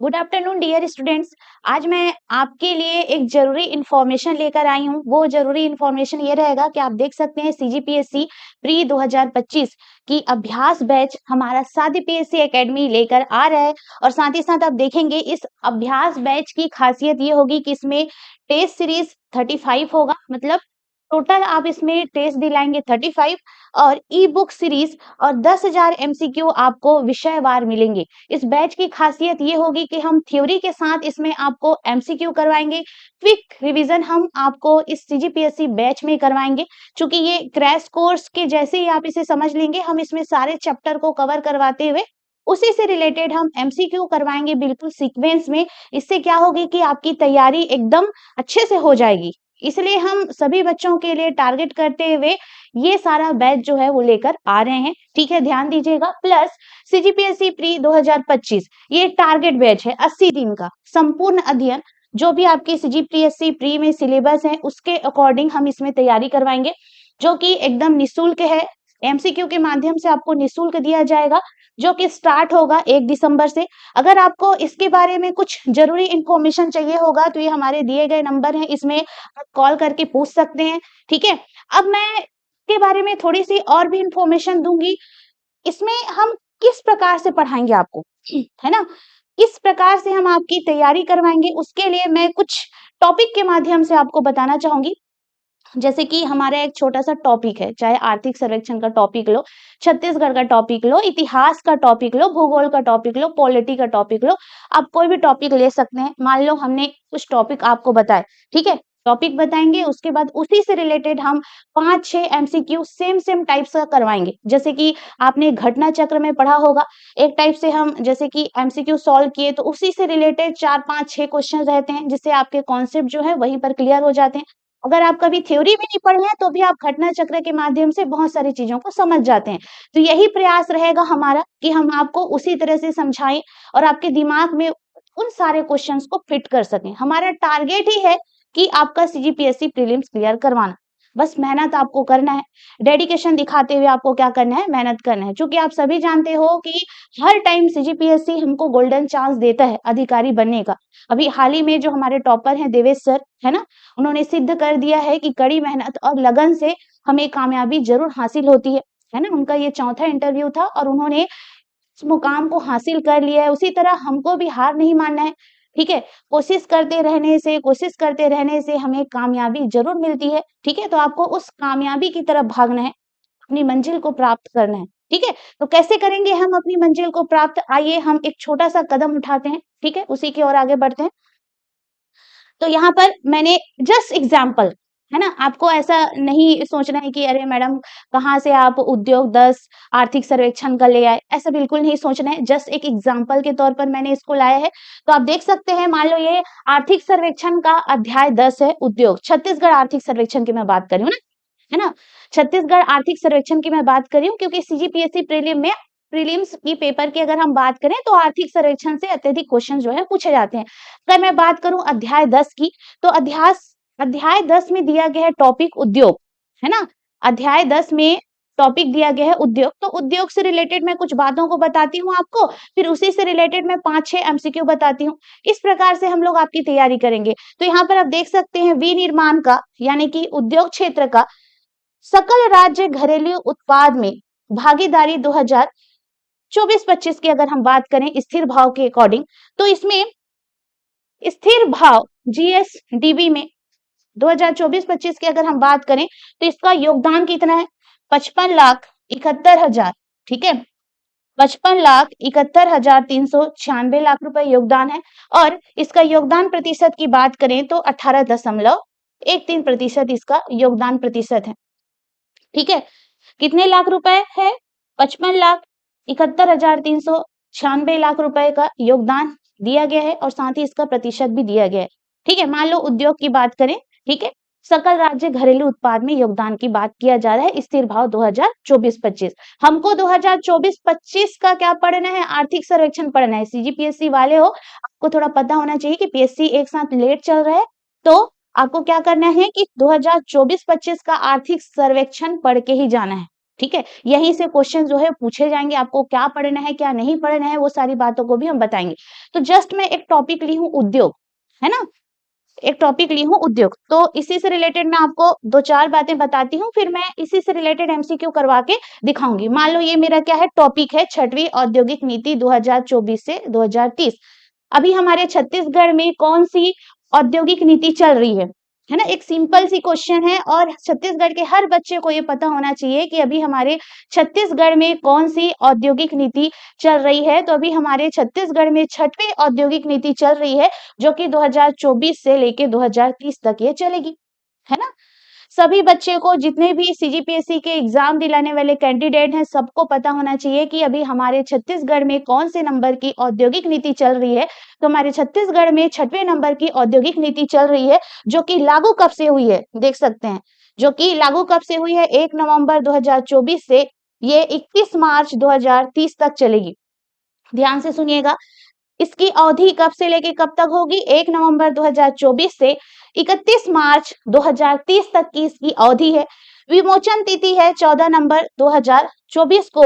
Good afternoon dear students. आज मैं आपके लिए एक जरूरी इंफॉर्मेशन लेकर आई हूँ। वो जरूरी इंफॉर्मेशन ये रहेगा कि आप देख सकते हैं सीजीपीएससी प्री 2025 की अभ्यास बैच हमारा सादी पीएससी एकेडमी लेकर आ रहा है। और साथ ही साथ आप देखेंगे इस अभ्यास बैच की खासियत ये होगी कि इसमें टेस्ट सीरीज 35 होगा, मतलब टोटल आप इसमें टेस्ट दिलाएंगे 35 और ई बुक सीरीज और 10,000 एमसीक्यू आपको विषयवार मिलेंगे। इस बैच की खासियत ये होगी कि हम थ्योरी के साथ इसमें आपको एमसीक्यू करवाएंगे। क्विक रिवीजन हम आपको इस सीजीपीएससी बैच में करवाएंगे। चूंकि ये क्रैश कोर्स के जैसे ही आप इसे समझ लेंगे, हम इसमें सारे चैप्टर को कवर करवाते हुए उसी से रिलेटेड हम एमसीक्यू करवाएंगे, बिल्कुल सीक्वेंस में। इससे क्या होगी कि आपकी तैयारी एकदम अच्छे से हो जाएगी। इसलिए हम सभी बच्चों के लिए टारगेट करते हुए ये सारा बैच जो है वो लेकर आ रहे हैं। ठीक है, ध्यान दीजिएगा। प्लस सीजीपीएससी प्री 2025 ये टारगेट बैच है 80 दिन का संपूर्ण अध्ययन। जो भी आपकी सीजीपीएससी प्री में सिलेबस है उसके अकॉर्डिंग हम इसमें तैयारी करवाएंगे, जो कि एकदम निःशुल्क है। एमसीक्यू के माध्यम से आपको निःशुल्क दिया जाएगा, जो कि स्टार्ट होगा 1 दिसंबर से। अगर आपको इसके बारे में कुछ जरूरी इंफॉर्मेशन चाहिए होगा तो ये हमारे दिए गए नंबर हैं, इसमें आप कॉल करके पूछ सकते हैं। ठीक है, अब मैं के बारे में थोड़ी सी और भी इंफॉर्मेशन दूंगी। इसमें हम किस प्रकार से पढ़ाएंगे आपको, है ना, किस प्रकार से हम आपकी तैयारी करवाएंगे, उसके लिए मैं कुछ टॉपिक के माध्यम से आपको बताना चाहूंगी। जैसे कि हमारा एक छोटा सा टॉपिक है, चाहे आर्थिक सर्वेक्षण का टॉपिक लो, छत्तीसगढ़ का टॉपिक लो, इतिहास का टॉपिक लो, भूगोल का टॉपिक लो, पॉलिटी का टॉपिक लो, आप कोई भी टॉपिक ले सकते हैं। मान लो हमने कुछ टॉपिक आपको बताए, ठीक है, टॉपिक बताएंगे, उसके बाद उसी से रिलेटेड हम 5-6 एमसीक्यू सेम टाइप्स का करवाएंगे। जैसे कि आपने घटना चक्र में पढ़ा होगा, एक टाइप से हम जैसे कि एमसीक्यू सॉल्व किए तो उसी से रिलेटेड 4-5-6 क्वेश्चन रहते हैं, जिससे आपके कॉन्सेप्ट जो है वहीं पर क्लियर हो जाते हैं। अगर आप कभी थ्योरी भी नहीं पढ़े हैं तो भी आप घटना चक्र के माध्यम से बहुत सारी चीजों को समझ जाते हैं। तो यही प्रयास रहेगा हमारा कि हम आपको उसी तरह से समझाएं और आपके दिमाग में उन सारे क्वेश्चंस को फिट कर सकें। हमारा टारगेट ही है कि आपका सीजीपीएससी प्रीलिम्स क्लियर करवाना। बस मेहनत आपको करना है, डेडिकेशन दिखाते हुए आपको क्या करना है, मेहनत करना है। क्योंकि आप सभी जानते हो कि हर टाइम सीजीपीएससी हमको गोल्डन चांस देता है अधिकारी बनने का। अभी हाल ही में जो हमारे टॉपर हैं देवेश सर, है ना, उन्होंने सिद्ध कर दिया है कि कड़ी मेहनत और लगन से हमें कामयाबी जरूर हासिल होती है ना। उनका ये चौथा इंटरव्यू था और उन्होंने इस मुकाम को हासिल कर लिया है। उसी तरह हमको भी हार नहीं मानना है। ठीक है, कोशिश करते रहने से हमें कामयाबी जरूर मिलती है। ठीक है, तो आपको उस कामयाबी की तरफ भागना है, अपनी मंजिल को प्राप्त करना है। ठीक है, तो कैसे करेंगे हम अपनी मंजिल को प्राप्त, आइए हम एक छोटा सा कदम उठाते हैं। ठीक है, उसी की ओर आगे बढ़ते हैं। तो यहाँ पर मैंने जस्ट एग्जाम्पल, है ना, आपको ऐसा नहीं सोचना है कि अरे मैडम कहाँ से आप उद्योग 10 आर्थिक सर्वेक्षण का ले आए, ऐसा बिल्कुल नहीं सोचना है। जस्ट एक एग्जाम्पल के तौर पर मैंने इसको लाया है। तो आप देख सकते हैं, मान लो ये आर्थिक सर्वेक्षण का अध्याय 10 है, उद्योग। छत्तीसगढ़ आर्थिक सर्वेक्षण की मैं बात कर रही हूँ ना, है ना, छत्तीसगढ़ आर्थिक सर्वेक्षण की मैं बात कर रही हूँ, क्योंकि सीजीपीएससी प्रीलिम्स की पेपर की अगर हम बात करें तो आर्थिक सर्वेक्षण से अत्यधिक क्वेश्चन जो है पूछे जाते हैं। अगर मैं बात करूं अध्याय 10 की, तो अध्याय 10 में दिया गया है टॉपिक उद्योग, है ना। अध्याय 10 में टॉपिक दिया गया है उद्योग। तो उद्योग से रिलेटेड मैं कुछ बातों को बताती हूँ आपको, फिर उसी से रिलेटेड मैं 5-6 एमसीक्यू बताती हूँ। इस प्रकार से हम लोग आपकी तैयारी करेंगे। तो यहाँ पर आप देख सकते हैं विनिर्माण का, यानी कि उद्योग क्षेत्र का सकल राज्य घरेलू उत्पाद में भागीदारी 2024-25 की अगर हम बात करें स्थिर भाव के अकॉर्डिंग, तो इसमें स्थिर भाव जीएसडीबी में 2024-25 की अगर हम बात करें तो इसका योगदान कितना है, 55,71,000। ठीक है, 55,71,396 लाख रुपए योगदान है। और इसका योगदान प्रतिशत की बात करें तो 18.13% इसका योगदान प्रतिशत है। ठीक है, कितने लाख रुपए है, 55,71,396 लाख रुपए का योगदान दिया गया है और साथ ही इसका प्रतिशत भी दिया गया है। ठीक है, मान लो उद्योग की बात करें, ठीक है, सकल राज्य घरेलू उत्पाद में योगदान की बात किया जा रहा है स्थिर भाव 2024-25। हमको 2024-25 का क्या पढ़ना है, आर्थिक सर्वेक्षण पढ़ना है। सीजीपीएससी वाले हो, आपको थोड़ा पता होना चाहिए कि पीएससी एक साथ लेट चल रहा है, तो आपको क्या करना है कि 2024-25 का आर्थिक सर्वेक्षण पढ़ के ही जाना है। ठीक है, यहीं से क्वेश्चन जो है पूछे जाएंगे, आपको क्या पढ़ना है क्या नहीं पढ़ना है वो सारी बातों को भी हम बताएंगे। तो जस्ट मैं एक टॉपिक ली हूँ उद्योग, है ना, एक टॉपिक ली हूँ उद्योग, तो इसी से रिलेटेड मैं आपको दो चार बातें बताती हूँ, फिर मैं इसी से रिलेटेड एमसीक्यू करवा के दिखाऊंगी। मान लो ये मेरा क्या है टॉपिक है, छठवीं औद्योगिक नीति 2024 से 2030। अभी हमारे छत्तीसगढ़ में कौन सी औद्योगिक नीति चल रही है ना, एक सिंपल सी क्वेश्चन है और छत्तीसगढ़ के हर बच्चे को ये पता होना चाहिए कि अभी हमारे छत्तीसगढ़ में कौन सी औद्योगिक नीति चल रही है। तो अभी हमारे छत्तीसगढ़ में छठवीं औद्योगिक नीति चल रही है, जो कि 2024 से लेके 2030 तक ये चलेगी, है ना। सभी बच्चे को, जितने भी सीजीपीएससी के एग्जाम दिलाने वाले कैंडिडेट हैं, सबको पता होना चाहिए कि अभी हमारे छत्तीसगढ़ में कौन से नंबर की औद्योगिक नीति चल रही है। तो हमारे छत्तीसगढ़ में 6वें नंबर की औद्योगिक नीति चल रही है, जो कि लागू कब से हुई है, देख सकते हैं, जो कि लागू कब से हुई है, 1 नवंबर 2024 से ये 21 मार्च 2030 तक चलेगी। ध्यान से सुनिएगा, इसकी अवधि कब से लेके कब तक होगी, 1 नवंबर 2024 से 31 मार्च 2030 तक की इसकी अवधि है। विमोचन तिथि है 14 नवंबर 2024 को।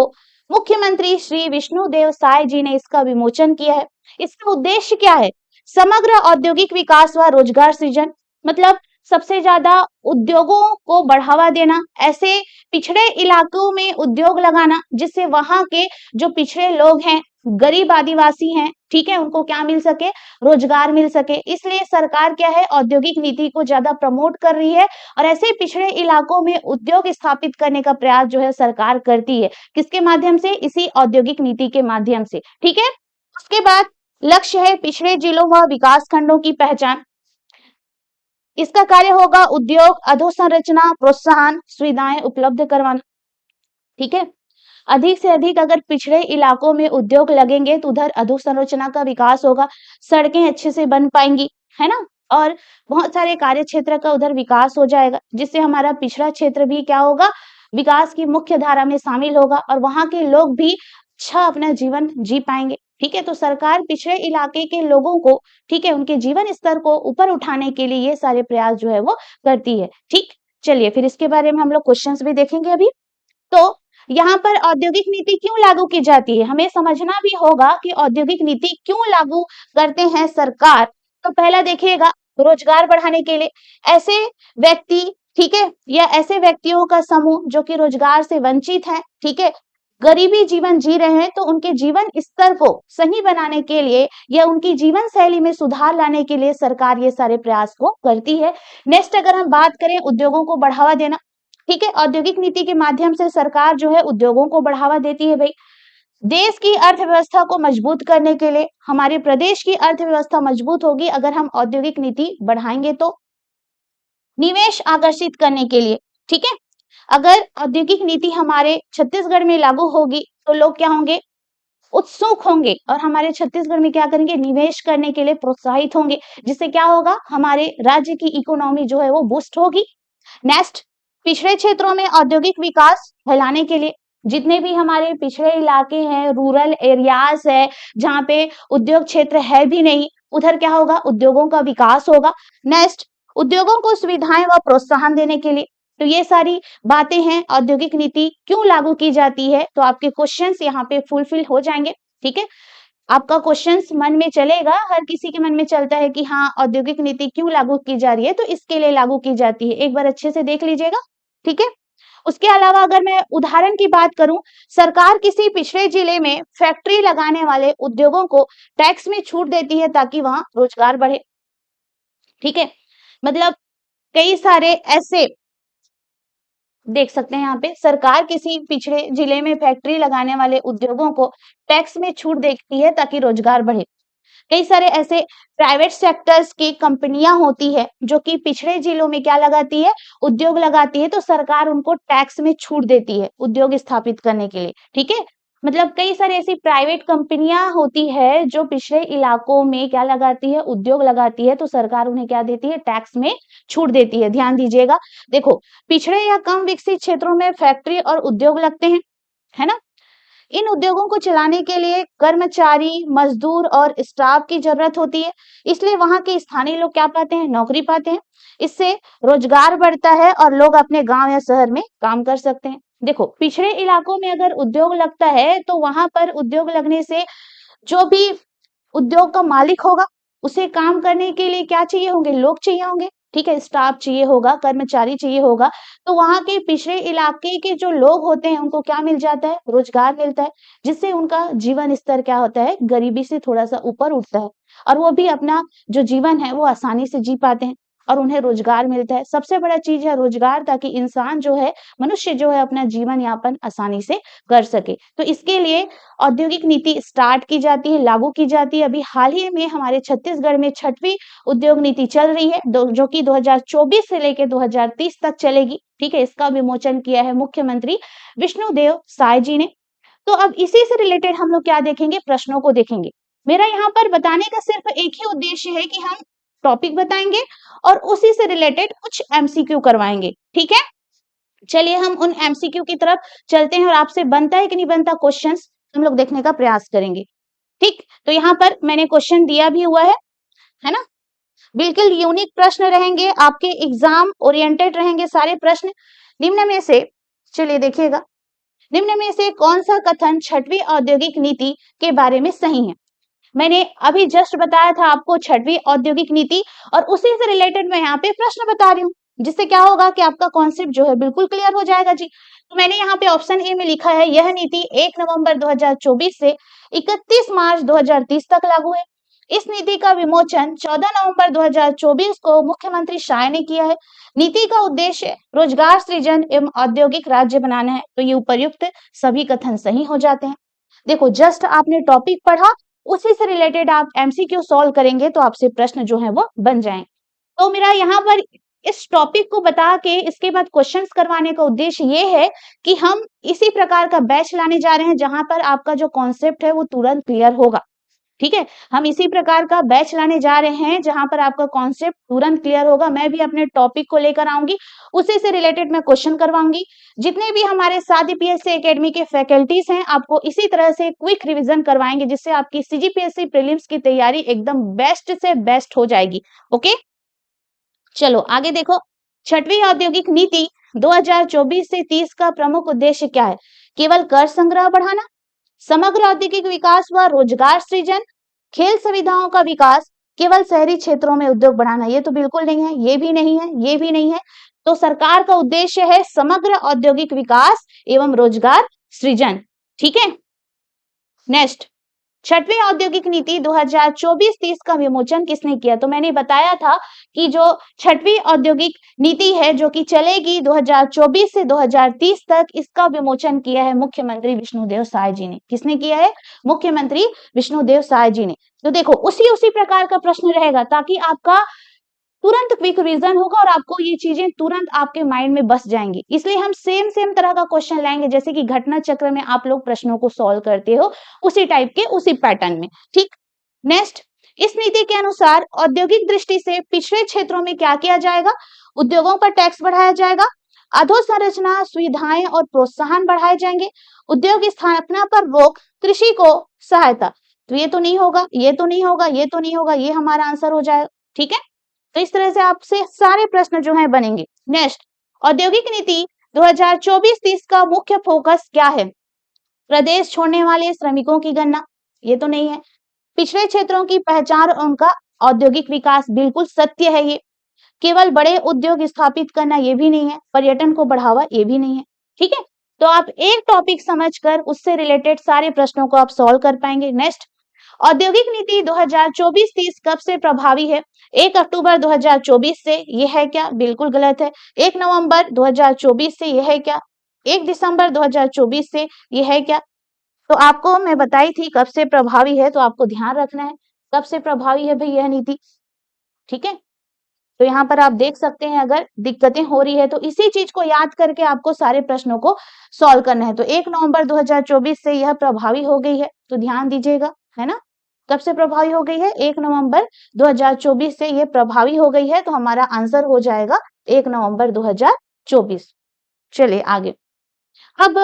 मुख्यमंत्री श्री विष्णुदेव साय जी ने इसका विमोचन किया है। इसका उद्देश्य क्या है, समग्र औद्योगिक विकास व रोजगार सृजन, मतलब सबसे ज्यादा उद्योगों को बढ़ावा देना, ऐसे पिछड़े इलाकों में उद्योग लगाना जिससे वहां के जो पिछड़े लोग हैं, गरीब आदिवासी हैं, ठीक है, उनको क्या मिल सके, रोजगार मिल सके। इसलिए सरकार क्या है, औद्योगिक नीति को ज्यादा प्रमोट कर रही है और ऐसे पिछड़े इलाकों में उद्योग स्थापित करने का प्रयास जो है सरकार करती है। किसके माध्यम से, इसी औद्योगिक नीति के माध्यम से, ठीक है। उसके बाद लक्ष्य है पिछड़े जिलों व विकास खंडों की पहचान। इसका कार्य होगा उद्योग अधोसंरचना प्रोत्साहन सुविधाएं उपलब्ध करवाना, ठीक है। अधिक से अधिक अगर पिछड़े इलाकों में उद्योग लगेंगे तो उधर अधोसंरचना का विकास होगा, सड़कें अच्छे से बन पाएंगी, है ना, और बहुत सारे कार्य क्षेत्र का उधर विकास हो जाएगा, जिससे हमारा पिछड़ा क्षेत्र भी क्या होगा, विकास की मुख्य धारा में शामिल होगा और वहां के लोग भी अच्छा अपना जीवन जी पाएंगे, ठीक है। तो सरकार पिछड़े इलाके के लोगों को, ठीक है, उनके जीवन स्तर को ऊपर उठाने के लिए ये सारे प्रयास जो है वो करती है, ठीक। चलिए फिर इसके बारे में हम लोग क्वेश्चंस भी देखेंगे अभी। तो यहाँ पर औद्योगिक नीति क्यों लागू की जाती है, हमें समझना भी होगा कि औद्योगिक नीति क्यों लागू करते हैं सरकार। तो पहला देखिएगा, रोजगार बढ़ाने के लिए, ऐसे व्यक्ति, ठीक है, या ऐसे व्यक्तियों का समूह जो कि रोजगार से वंचित हैं, ठीक है, गरीबी जीवन जी रहे हैं, तो उनके जीवन स्तर को सही बनाने के लिए या उनकी जीवन शैली में सुधार लाने के लिए सरकार ये सारे प्रयास को करती है। नेक्स्ट अगर हम बात करें उद्योगों को बढ़ावा देना, ठीक है, औद्योगिक नीति के माध्यम से सरकार जो है उद्योगों को बढ़ावा देती है। भाई, देश की अर्थव्यवस्था को मजबूत करने के लिए, हमारे प्रदेश की अर्थव्यवस्था मजबूत होगी अगर हम औद्योगिक नीति बढ़ाएंगे। तो निवेश आकर्षित करने के लिए, ठीक है, अगर औद्योगिक नीति हमारे छत्तीसगढ़ में लागू होगी तो लोग क्या होंगे, उत्सुक होंगे और हमारे छत्तीसगढ़ में क्या करेंगे, निवेश करने के लिए प्रोत्साहित होंगे, जिससे क्या होगा, हमारे राज्य की इकोनॉमी जो है वो बूस्ट होगी। नेक्स्ट, पिछड़े क्षेत्रों में औद्योगिक विकास फैलाने के लिए, जितने भी हमारे पिछड़े इलाके हैं, रूरल एरियाज है, जहाँ पे उद्योग क्षेत्र है भी नहीं, उधर क्या होगा, उद्योगों का विकास होगा। नेक्स्ट, उद्योगों को सुविधाएं व प्रोत्साहन देने के लिए, तो ये सारी बातें हैं, औद्योगिक नीति क्यों लागू की जाती है, तो आपके क्वेश्चंस यहाँ पे फुलफिल हो जाएंगे, ठीक है। आपका क्वेश्चंस मन में चलेगा, हर किसी के मन में चलता है कि हाँ औद्योगिक नीति क्यों लागू की जा रही है, तो इसके लिए लागू की जाती है, एक बार अच्छे से देख लीजिएगा, ठीक है। उसके अलावा अगर मैं उदाहरण की बात करूं, सरकार किसी पिछड़े जिले में फैक्ट्री लगाने वाले उद्योगों को टैक्स में छूट देती है ताकि वहां रोजगार बढ़े, ठीक है। मतलब कई सारे ऐसे देख सकते हैं, यहाँ पे सरकार किसी पिछड़े जिले में फैक्ट्री लगाने वाले उद्योगों को टैक्स में छूट देती है ताकि रोजगार बढ़े। कई सारे ऐसे प्राइवेट सेक्टर्स की कंपनियां होती है जो कि पिछड़े जिलों में क्या लगाती है, उद्योग लगाती है, तो सरकार उनको टैक्स में छूट देती है उद्योग स्थापित करने के लिए, ठीक है। मतलब कई सारी ऐसी प्राइवेट कंपनियां होती है जो पिछड़े इलाकों में क्या लगाती है, उद्योग लगाती है, तो सरकार उन्हें क्या देती है, टैक्स में छूट देती है। ध्यान दीजिएगा, देखो पिछड़े या कम विकसित क्षेत्रों में फैक्ट्री और उद्योग लगते हैं, है ना। इन उद्योगों को चलाने के लिए कर्मचारी, मजदूर और स्टाफ की जरूरत होती है, इसलिए वहां के स्थानीय लोग क्या पाते हैं, नौकरी पाते हैं। इससे रोजगार बढ़ता है और लोग अपने गांव या शहर में काम कर सकते हैं। देखो, पिछड़े इलाकों में अगर उद्योग लगता है तो वहां पर उद्योग लगने से जो भी उद्योग का मालिक होगा उसे काम करने के लिए क्या चाहिए होंगे, लोग चाहिए होंगे, ठीक है, स्टाफ चाहिए होगा, कर्मचारी चाहिए होगा। तो वहां के पिछड़े इलाके के जो लोग होते हैं उनको क्या मिल जाता है, रोजगार मिलता है, जिससे उनका जीवन स्तर क्या होता है, गरीबी से थोड़ा सा ऊपर उठता है और वो भी अपना जो जीवन है वो आसानी से जी पाते हैं और उन्हें रोजगार मिलता है। सबसे बड़ा चीज है रोजगार, ताकि इंसान जो है, मनुष्य जो है, अपना जीवन यापन आसानी से कर सके। तो इसके लिए औद्योगिक नीति स्टार्ट की जाती है, लागू की जाती है। अभी हाल ही में हमारे छत्तीसगढ़ में 6वीं उद्योग नीति चल रही है, जो कि 2024 से लेकर 2030 तक चलेगी, ठीक है। इसका विमोचन किया है मुख्यमंत्री विष्णुदेव साय जी ने। तो अब इसी से रिलेटेड हम लोग क्या देखेंगे, प्रश्नों को देखेंगे। मेरा यहाँ पर बताने का सिर्फ एक ही उद्देश्य है कि हम टॉपिक बताएंगे और उसी से रिलेटेड कुछ एमसीक्यू करवाएंगे, ठीक है। चलिए हम उन एमसीक्यू की तरफ चलते हैं और आपसे बनता है कि नहीं बनता क्वेश्चंस हम लोग देखने का प्रयास करेंगे, ठीक। तो यहाँ पर मैंने क्वेश्चन दिया भी हुआ है ना। बिल्कुल यूनिक प्रश्न रहेंगे, आपके एग्जाम ओरिएंटेड रहेंगे सारे प्रश्न। निम्न में से, चलिए देखिएगा, निम्न में से कौन सा कथन 6वीं औद्योगिक नीति के बारे में सही है। मैंने अभी जस्ट बताया था आपको 6वीं औद्योगिक नीति और उसी से रिलेटेड मैं यहाँ पे प्रश्न बता रही हूँ, जिससे क्या होगा कि आपका कॉन्सेप्ट जो है बिल्कुल क्लियर हो जाएगा जी। तो मैंने यहाँ पे ऑप्शन ए में लिखा है, यह नीति 1 नवंबर 2024 से 31 मार्च 2030 तक लागू है। इस नीति का विमोचन 14 नवंबर 2024 को मुख्यमंत्री शाह ने किया है। नीति का उद्देश्य रोजगार सृजन एवं औद्योगिक राज्य बनाना है। तो ये उपर्युक्त सभी कथन सही हो जाते हैं। देखो, जस्ट आपने टॉपिक पढ़ा, उसी से रिलेटेड आप एमसीक्यू सॉल्व करेंगे तो आपसे प्रश्न जो है वो बन जाएंगे। तो मेरा यहाँ पर इस टॉपिक को बता के इसके बाद क्वेश्चंस करवाने का उद्देश्य ये है कि हम इसी प्रकार का बैच लाने जा रहे हैं जहां पर आपका जो कॉन्सेप्ट है वो तुरंत क्लियर होगा, ठीक है। हम इसी प्रकार का बैच लाने जा रहे हैं जहां पर आपका कॉन्सेप्ट तुरंत क्लियर होगा। मैं भी अपने टॉपिक को लेकर आऊंगी, उसी से रिलेटेड मैं क्वेश्चन करवाऊंगी। जितने भी हमारे साथ पीएससी एकेडमी के फैकल्टीज हैं आपको इसी तरह से क्विक रिवीजन करवाएंगे, जिससे आपकी सीजीपीएससी प्रीलिम्स की तैयारी एकदम बेस्ट से बेस्ट हो जाएगी। ओके, चलो आगे देखो। 6वीं औद्योगिक नीति 2024 से 30 का प्रमुख उद्देश्य क्या है। केवल कर संग्रह बढ़ाना, समग्र औद्योगिक विकास व रोजगार सृजन, खेल सुविधाओं का विकास, केवल शहरी क्षेत्रों में उद्योग बढ़ाना। ये तो बिल्कुल नहीं है, ये भी नहीं है, ये भी नहीं है। तो सरकार का उद्देश्य है समग्र औद्योगिक विकास एवं रोजगार सृजन, ठीक है। नेक्स्ट, 6वीं औद्योगिक नीति 2024-30 का विमोचन किसने किया। तो मैंने बताया था कि जो 6वीं औद्योगिक नीति है जो कि चलेगी 2024 से 2030 तक, इसका विमोचन किया है मुख्यमंत्री विष्णुदेव साय जी ने। किसने किया है, मुख्यमंत्री विष्णुदेव साय जी ने। तो देखो उसी प्रकार का प्रश्न रहेगा ताकि आपका तुरंत क्विक रिवीजन होगा और आपको ये चीजें तुरंत आपके माइंड में बस जाएंगी। इसलिए हम सेम तरह का क्वेश्चन लाएंगे जैसे कि घटना चक्र में आप लोग प्रश्नों को सॉल्व करते हो, उसी टाइप के उसी पैटर्न में, ठीक। नेक्स्ट, इस नीति के अनुसार औद्योगिक दृष्टि से पिछड़े क्षेत्रों में क्या किया जाएगा, उद्योगों पर टैक्स बढ़ाया जाएगा, अधोसंरचना सुविधाएं और प्रोत्साहन बढ़ाए जाएंगे, उद्योग स्थापना पर रोक, कृषि को सहायता। तो ये तो नहीं होगा, ये तो नहीं होगा, ये तो नहीं होगा, ये हमारा आंसर हो जाएगा, ठीक है। तो इस तरह से आपसे सारे प्रश्न जो है बनेंगे। नेक्स्ट, औद्योगिक नीति 2024-30 का मुख्य फोकस क्या है। प्रदेश छोड़ने वाले श्रमिकों की गणना, ये तो नहीं है। पिछड़े क्षेत्रों की पहचान और उनका औद्योगिक विकास, बिल्कुल सत्य है ये। केवल बड़े उद्योग स्थापित करना, ये भी नहीं है। पर्यटन को बढ़ावा, ये भी नहीं है, ठीक है। तो आप एक टॉपिक समझकर उससे रिलेटेड सारे प्रश्नों को आप सॉल्व कर पाएंगे। नेक्स्ट, औद्योगिक नीति 2024-30 कब से प्रभावी है। 1 अक्टूबर 2024 से, ये है क्या, बिल्कुल गलत है। 1 नवंबर 2024 से, ये है क्या। 1 दिसंबर 2024 से, ये है क्या। तो आपको मैं बताई थी कब से प्रभावी है, तो आपको ध्यान रखना है कब से प्रभावी है भाई यह नीति, ठीक है। तो यहाँ पर आप देख सकते हैं अगर दिक्कतें हो रही है तो इसी चीज को याद करके आपको सारे प्रश्नों को सॉल्व करना है। तो 1 नवंबर 2024 से यह प्रभावी हो गई है, तो ध्यान दीजिएगा, है ना। कब से प्रभावी हो गई है, 1 नवंबर 2024 से ये प्रभावी हो गई है। तो हमारा आंसर हो जाएगा 1 नवंबर 2024। चलिए आगे। अब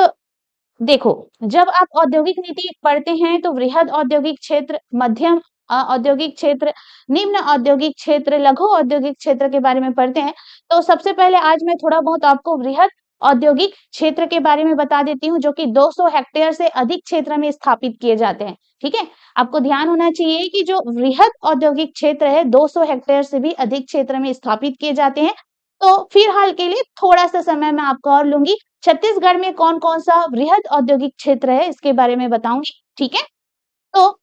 देखो, जब आप औद्योगिक नीति पढ़ते हैं तो वृहद औद्योगिक क्षेत्र, मध्यम औद्योगिक क्षेत्र, निम्न औद्योगिक क्षेत्र, लघु औद्योगिक क्षेत्र के बारे में पढ़ते हैं। तो सबसे पहले आज मैं थोड़ा बहुत आपको वृहद औद्योगिक क्षेत्र के बारे में बता देती हूँ, जो कि 200 हेक्टेयर से अधिक क्षेत्र में स्थापित किए जाते हैं। ठीक है, आपको ध्यान होना चाहिए कि जो वृहद औद्योगिक क्षेत्र है 200 हेक्टेयर से भी अधिक क्षेत्र में स्थापित किए जाते हैं। तो फिलहाल के लिए थोड़ा सा समय मैं आपको और लूंगी। छत्तीसगढ़ में कौन कौन सा वृहद औद्योगिक क्षेत्र है इसके बारे में बताऊंगी। ठीक है, तो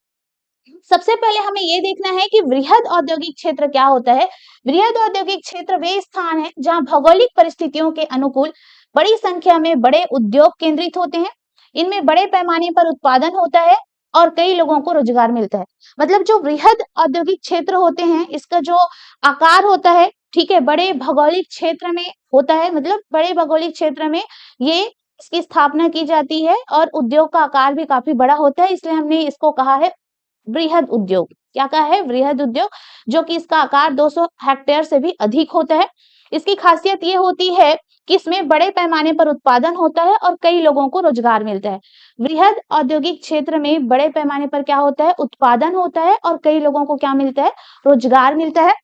सबसे पहले हमें ये देखना है कि वृहद औद्योगिक क्षेत्र क्या होता है। वृहद औद्योगिक क्षेत्र वे स्थान है जहां भौगोलिक परिस्थितियों के अनुकूल बड़ी संख्या में बड़े उद्योग केंद्रित होते हैं। इनमें बड़े पैमाने पर उत्पादन होता है और कई लोगों को रोजगार मिलता है। मतलब जो वृहद औद्योगिक क्षेत्र होते हैं, इसका जो आकार होता है, ठीक है, बड़े भौगोलिक क्षेत्र में होता है। मतलब बड़े भौगोलिक क्षेत्र में ये इसकी स्थापना की जाती है और उद्योग का आकार भी काफी बड़ा होता है, इसलिए हमने इसको कहा है वृहद उद्योग। क्या कहा है? वृहद उद्योग, जो कि इसका आकार 200 हेक्टेयर से भी अधिक होता है। इसकी खासियत ये होती है कि इसमें बड़े पैमाने पर उत्पादन होता है और कई लोगों को रोजगार मिलता है। वृहद औद्योगिक क्षेत्र में बड़े पैमाने पर क्या होता है? उत्पादन होता है और कई लोगों को क्या मिलता है? रोजगार मिलता है।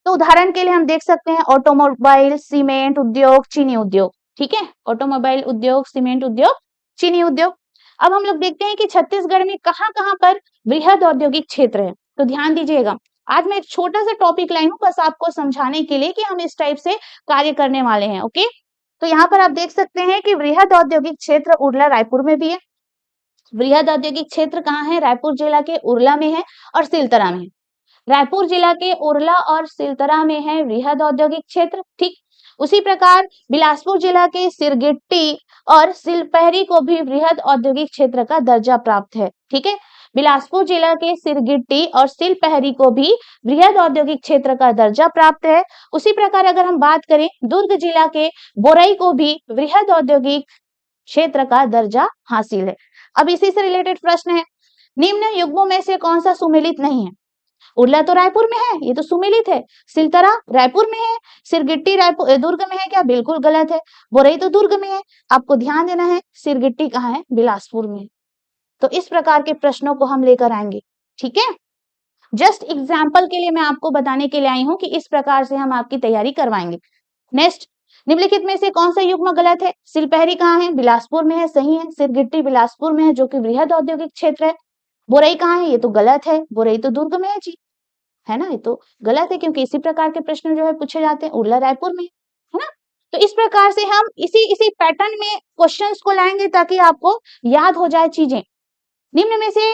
तो उदाहरण के लिए हम देख सकते हैं ऑटोमोबाइल, सीमेंट उद्योग, चीनी उद्योग। ठीक है, ऑटोमोबाइल उद्योग, सीमेंट उद्योग, चीनी उद्योग। अब हम लोग देखते हैं कि छत्तीसगढ़ में कहाँ-कहाँ पर वृहद औद्योगिक क्षेत्र है। तो ध्यान दीजिएगा, आज मैं एक छोटा सा टॉपिक लाई हूँ बस आपको समझाने के लिए कि हम इस टाइप से कार्य करने वाले हैं। ओके, तो यहाँ पर आप देख सकते हैं कि वृहद औद्योगिक क्षेत्र उरला रायपुर में भी है। वृहद औद्योगिक क्षेत्र कहाँ है? रायपुर जिला के उरला में है और सिलतरा में है। रायपुर जिला के उरला और सिलतरा में है वृहद औद्योगिक क्षेत्र। ठीक, उसी प्रकार बिलासपुर जिला के सिरगिट्टी और सिलपहरी को भी वृहद औद्योगिक क्षेत्र का दर्जा प्राप्त है। ठीक है, बिलासपुर जिला के सिरगिट्टी और सिलपहरी को भी वृहद औद्योगिक क्षेत्र का दर्जा प्राप्त है। उसी प्रकार अगर हम बात करें, दुर्ग जिला के बोरई को भी वृहद औद्योगिक क्षेत्र का दर्जा हासिल है। अब इसी से रिलेटेड प्रश्न है, निम्न युग्मों में से कौन सा सुमेलित नहीं है? उरला तो रायपुर में है, ये तो सुमेलित है। सिलतरा रायपुर में है। सिरगिट्टी रायपुर दुर्ग में है क्या? बिल्कुल गलत है। बोरई तो दुर्ग में है। आपको ध्यान देना है, सिरगिट्टी कहाँ है? बिलासपुर में। तो इस प्रकार के प्रश्नों को हम लेकर आएंगे। ठीक है, जस्ट एग्जाम्पल के लिए मैं आपको बताने के लिए आई हूँ कि इस प्रकार से हम आपकी तैयारी करवाएंगे। नेक्स्ट, निम्नलिखित में से कौन सा युग्म गलत है? सिलपहरी कहाँ है? बिलासपुर में है, सही है। सिरगिट्टी बिलासपुर में है, जो कि वृहद औद्योगिक क्षेत्र है। बोरई कहाँ है? ये तो गलत है, बोरई तो दुर्ग में है जी, है ना। ये तो गलत है क्योंकि इसी प्रकार के प्रश्न जो है पूछे जाते हैं। उरला रायपुर में है ना। तो इस प्रकार से हम इसी पैटर्न में क्वेश्चंस को लाएंगे ताकि आपको याद हो जाए चीजें। निम्न में से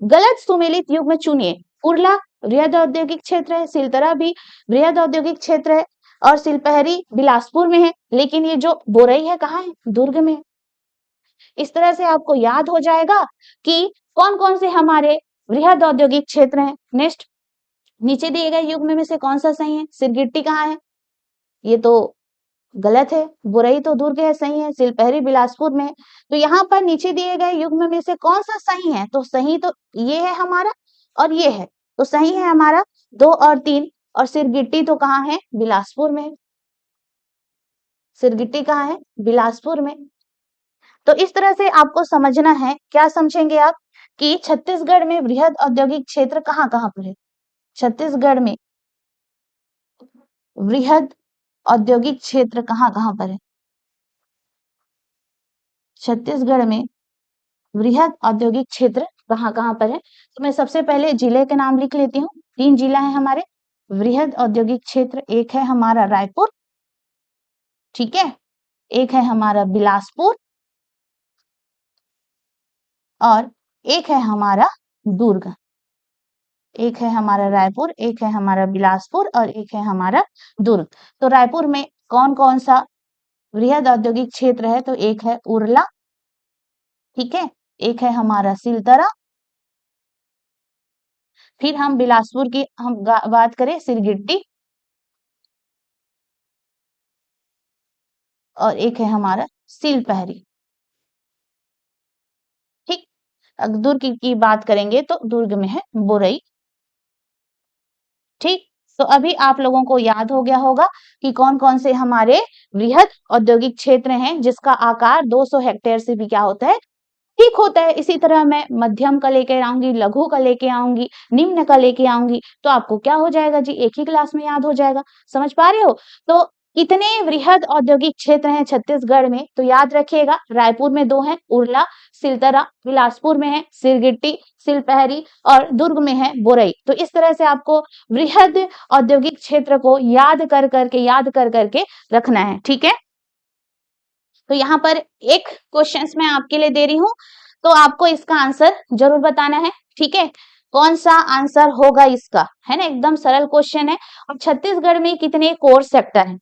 गलत सुमेलित युग्म चुनिए। उरला वृहद औद्योगिक क्षेत्र है, सिलतरा भी वृहद औद्योगिक क्षेत्र है और सिलपहरी बिलासपुर में है, लेकिन ये जो बोरई है कहाँ है? दुर्ग में। इस तरह से आपको याद हो जाएगा कि कौन कौन से हमारे वृहद औद्योगिक क्षेत्र हैं। नेक्स्ट, नीचे दिए गए युग्म में से कौन सा सही है? सिरगिट्टी कहाँ है? ये तो गलत है। बोरई तो दुर्ग है, सही है। सिलपहरी बिलासपुर में है। तो यहाँ पर नीचे दिए गए युग्म में से कौन सा सही है? तो सही तो ये है हमारा और ये है, तो सही है हमारा 2 और 3। और सिरगिट्टी तो कहाँ है? बिलासपुर में। सिरगिट्टी कहाँ है? बिलासपुर में। तो इस तरह से आपको समझना है। क्या समझेंगे आप? कि छत्तीसगढ़ में वृहद औद्योगिक क्षेत्र कहाँ कहाँ पर है? छत्तीसगढ़ में वृहद औद्योगिक क्षेत्र कहाँ कहाँ पर है? छत्तीसगढ़ में वृहद औद्योगिक क्षेत्र कहाँ कहाँ पर है? तो मैं सबसे पहले जिले के नाम लिख लेती हूँ। 3 जिला है हमारे वृहद औद्योगिक क्षेत्र। एक है हमारा रायपुर, ठीक है, एक है हमारा बिलासपुर और एक है हमारा दुर्ग। एक है हमारा रायपुर, एक है हमारा बिलासपुर और एक है हमारा दुर्ग। तो रायपुर में कौन कौन सा वृहद औद्योगिक क्षेत्र है? तो एक है उरला, ठीक है, एक है हमारा सिलतरा, फिर हम बिलासपुर की हम बात करें सिरगिट्टी और एक है हमारा सिलपहरी। ठीक, अगर दुर्ग की बात करेंगे तो दुर्ग में है बोरई। ठीक, तो अभी आप लोगों को याद हो गया होगा कि कौन कौन से हमारे वृहद औद्योगिक क्षेत्र हैं जिसका आकार 200 हेक्टेयर से भी क्या होता है? ठीक होता है। इसी तरह मैं मध्यम का लेके आऊंगी, लघु का लेके आऊंगी, निम्न का लेके आऊंगी, तो आपको क्या हो जाएगा जी? एक ही क्लास में याद हो जाएगा। समझ पा रहे हो? तो कितने वृहद औद्योगिक क्षेत्र हैं छत्तीसगढ़ में? तो याद रखिएगा, रायपुर में 2 हैं, उरला, सिलतरा, बिलासपुर में है सिरगिट्टी, सिलपहरी और दुर्ग में है बोरई। तो इस तरह से आपको वृहद औद्योगिक क्षेत्र को याद कर करके रखना है, ठीक है? तो यहाँ पर एक क्वेश्चंस मैं आपके लिए दे रही हूँ, तो आपको इसका आंसर जरूर बताना है, ठीक है? कौन सा आंसर होगा इसका, है ना? एकदम सरल क्वेश्चन है। और छत्तीसगढ़ में कितने कोर सेक्टर हैं?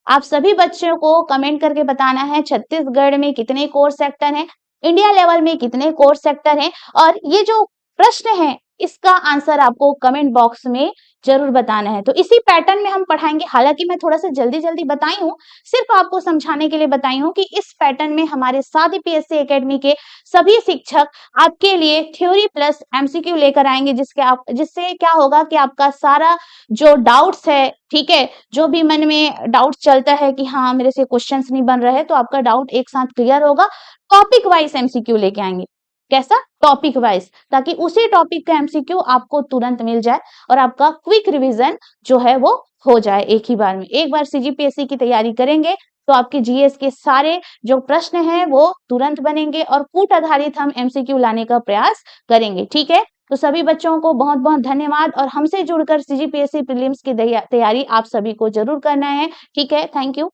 आप सभी बच्चों को कमेंट करके बताना है छत्तीसगढ़ में कितने कोर सेक्टर हैं, इंडिया लेवल में कितने कोर सेक्टर हैं, और ये जो प्रश्न है इसका आंसर आपको कमेंट बॉक्स में जरूर बताना है। तो इसी पैटर्न में हम पढ़ाएंगे। हालांकि मैं थोड़ा सा जल्दी बताई हूँ, सिर्फ आपको समझाने के लिए बताई हूँ कि इस पैटर्न में हमारे साथ पीएससी एकेडमी के सभी शिक्षक आपके लिए थ्योरी प्लस एमसीक्यू लेकर आएंगे, जिससे क्या होगा कि आपका सारा जो डाउट्स है, ठीक है, जो भी मन में डाउट चलता है कि हाँ मेरे से क्वेश्चंस नहीं बन रहे, तो आपका डाउट एक साथ क्लियर होगा। टॉपिक वाइज एमसीक्यू लेके आएंगे। कैसा? टॉपिक वाइज, ताकि उसी टॉपिक का एमसीक्यू आपको तुरंत मिल जाए और आपका क्विक रिवीजन जो है वो हो जाए एक ही बार में। एक बार सीजीपीएससी की तैयारी करेंगे तो आपके जीएस के सारे जो प्रश्न हैं वो तुरंत बनेंगे और कूट आधारित हम एमसीक्यू लाने का प्रयास करेंगे, ठीक है? तो सभी बच्चों को बहुत बहुत धन्यवाद, और हमसे जुड़कर सीजीपीएससी प्रीलिम्स की तैयारी आप सभी को जरूर करना है, ठीक है? Thank you.